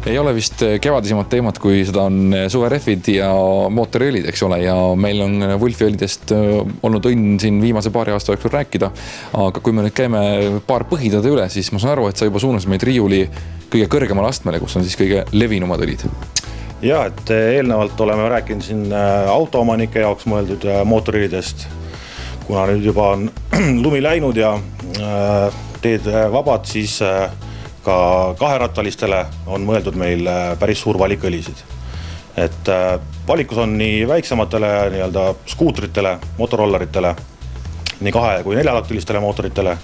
Ei ole vist kevadisemad teemad, kui seda on suverehvid ja mootoriõlid, eks ole, ja meil on Wulfi õlidest olnud õnn siin viimase paari aasta jooksul rääkida. Aga kui me nüüd käime paar põhitade üle, siis ma saan aru, et sa juba suunas meid riiuli kõige kõrgemale astmele, kus on siis kõige levinumad õlid. Ja, et eelnevalt oleme rääkinud siin autoomanike jaoks mõeldud mootoriõlidest, kuna nüüd juba on lumi läinud ja teed vabad, siis ka kaherattalistele on mõeldud meil päris suur valik õlisid. Et valikus on nii väiksematele nii-öelda skuutritele, motorolleritele, nii 2- kui 4-taktilistele mootoritele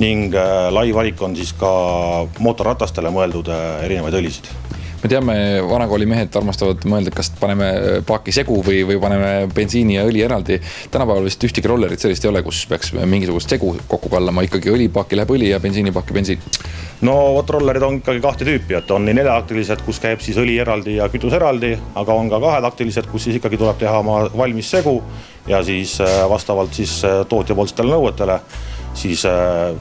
ning lai valik on siis ka mootorratastele mõeldud erinevaid õlisid. Me teame, vanakooli mehed armastavad mõelda, kas paneme paaki segu või paneme bensiini ja õli eraldi. Tänapäeval vist ühtegi rollerit sellist ei ole, kus peaks mingisugust segu kokku kallama. Ikkagi õlipaaki läheb õli ja bensiinipaaki bensiin. No vot, rollerid on ikkagi 2 tüüpi, et on nii 4-taktilised, kus käib siis õli eraldi ja kütus eraldi, aga on ka 2-taktilised, kus siis ikkagi tuleb teha oma valmis segu ja siis vastavalt siis tootjapoolsetele nõuetele siis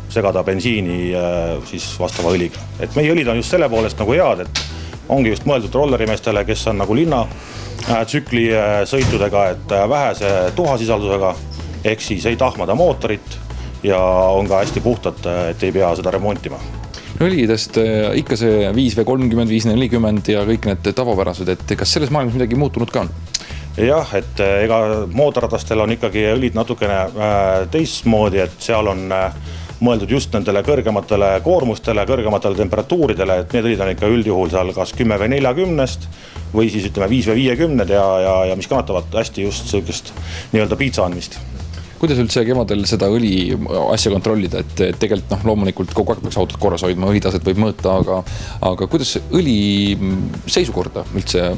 segada bensiini siis vastava õliga. Et meie õlid on just selle poolest nagu head, et ongi just mõeldud rollerimeestele, kes on nagu linna tsükli sõitudega, et vähese tuhasisaldusega, ehk siis ei tahmada mootorit ja on ka hästi puhtad, et ei pea seda remontima. Õlidest ikka see 5V30, 540 ja kõik need tavapärased, et kas selles maailmas midagi muutunud ka on? Jah, et ega mootorratastel on ikkagi õlid natukene teistmoodi, et seal on mõeldud just nendele kõrgematele koormustele, kõrgematele temperatuuridele, et need õlid on ikka üldjuhul seal kas 10V40 või siis ütleme 5V50 ja mis kannatavad hästi just sellist nii-öelda piitsa andmist. Kuidas üldse kevadel seda õli asja kontrollida, et tegelikult loomulikult kogu aeg peaks autot korras hoidma, õlitaset võib mõõta, aga kuidas õli seisukorda üldse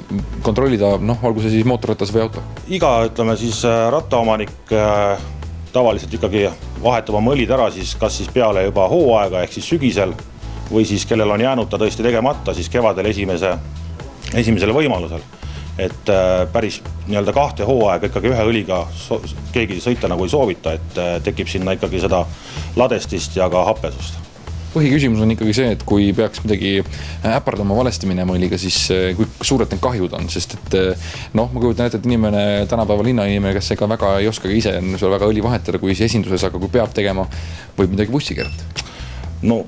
kontrollida, olgu see siis mootorratas või auto? Iga, ütleme siis rattaomanik tavaliselt ikkagi vahetab oma õlid ära siis kas siis peale juba hooaega ehk siis sügisel või siis kellel on jäänud ta tõesti tegemata siis kevadel esimesele võimalusel. Et päris nii-öelda 2 hooaega ikkagi ühe õliga keegi sõita nagu ei soovita, et tekib sinna ikkagi seda ladestist ja ka happesust. Põhiküsimus on ikkagi see, et kui peaks midagi äpardama valesti minema õliga, siis kui suured need kahjud on, sest et ma kujutan ette, et inimene, tänapäeva linnainimene, kes ega väga ei oska ise seal väga õli vahetada, kui esinduses, aga kui peab tegema, võib midagi bussi keerata. No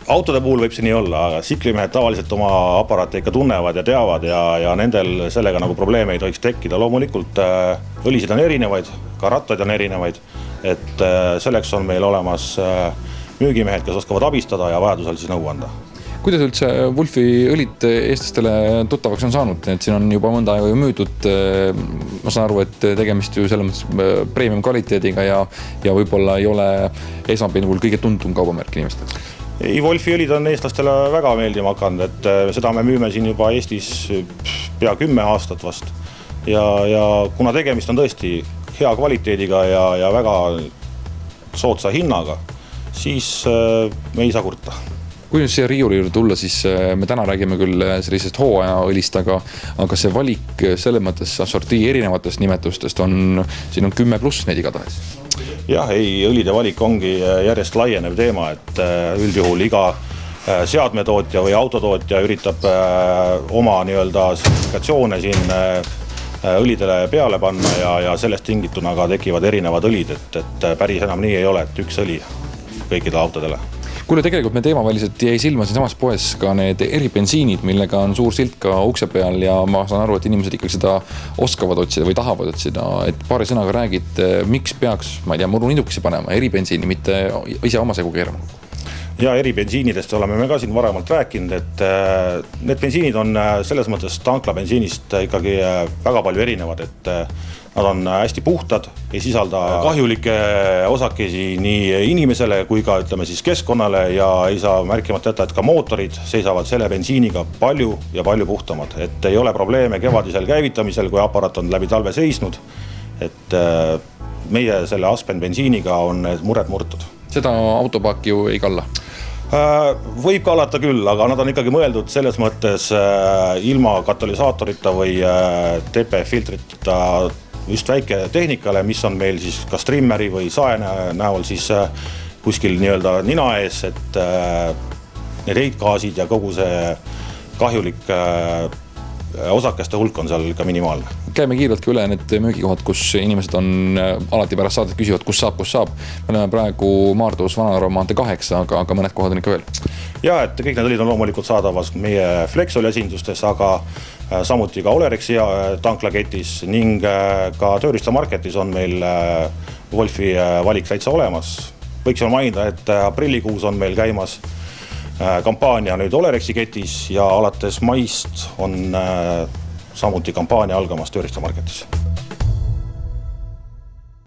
autode puhul võib see nii olla, aga siklimehed tavaliselt oma aparaate ikka tunnevad ja teavad ja nendel sellega nagu probleeme ei tohiks tekkida. Loomulikult õlisid on erinevaid, ka rattaid on erinevaid, et selleks on meil olemas müügimehed, kes oskavad abistada ja vajadusel siis nõu anda. Kuidas üldse Wulfi õlid eestlastele tuttavaks on saanud? Et siin on juba mõnda aega ju müüdud. Ma saan aru, et tegemist ju selles mõttes premium kvaliteediga ja võib-olla ei ole esmapilgul kõige tuntum kaubamärk inimestel. Ei, Wulfi õlid on eestlastele väga meeldima hakanud, et seda me müüme siin juba Eestis pea 10 aastat vast. Ja kuna tegemist on tõesti hea kvaliteediga ja väga soodsa hinnaga, siis me ei saa kurta. Kui nüüd siia riiuli juurde tulla, siis me täna räägime küll sellisest hooaja õlist, aga see valik selle mõttes assortii erinevatest nimetustest on, siin on 10+ neid igatahes. Jah, ei, õlide valik ongi järjest laienev teema, et üldjuhul iga seadmetootja või autotootja üritab oma nii-öelda sertifikatsioone siin õlidele peale panna ja sellest tingituna ka tekivad erinevad õlid, et päris enam nii ei ole, et üks õli kõikidele autodele. Kuule, tegelikult me teemaväliselt jäi silma siin samas poes ka need eribensiinid, millega on suur silt ka ukse peal ja ma saan aru, et inimesed ikkagi seda oskavad otsida või tahavad otsida. Et paari sõnaga räägid, miks peaks, ma ei tea, muru nidukesi panema eribensiini, mitte ise oma segu keerama? Ja eribensiinidest oleme me ka siin varemalt rääkinud, et need bensiinid on selles mõttes tanklabensiinist ikkagi väga palju erinevad, et nad on hästi puhtad, ei sisalda kahjulikke osakesi nii inimesele kui ka ütleme siis keskkonnale ja ei saa märkimata jätta, et ka mootorid seisavad selle bensiiniga palju ja palju puhtamad, et ei ole probleeme kevadisel käivitamisel, kui aparaat on läbi talve seisnud, et meie selle Aspen bensiiniga on need mured murtud. Seda autopaaki ju ei kalla? Võib kallata küll, aga nad on ikkagi mõeldud selles mõttes ilma katalüsaatorita või TP-filtrita just väike tehnikale, mis on meil siis kas trimmeri või sae näol siis kuskil nii-öelda nina ees, et need heitgaasid ja kogu see kahjulik osakeste hulk on seal ka minimaalne. Käime kiirelt ka üle need müügikohad, kus inimesed on alati pärast saadet küsivad, kus saab. Me oleme praegu Maardus Vana-Narva maantee 8, aga mõned kohad on ikka veel. Ja, et kõik need õlid on loomulikult saadavas meie Flexoli esindustes, aga samuti ka Olerexi tanklaketis ning ka Tööriistamarketis on meil Wolfi valik täitsa olemas. Võiksime mainida, et aprillikuus on meil käimas kampaania nüüd Olerexi ketis ja alates maist on samuti kampaania algamas Tööriistamarketis.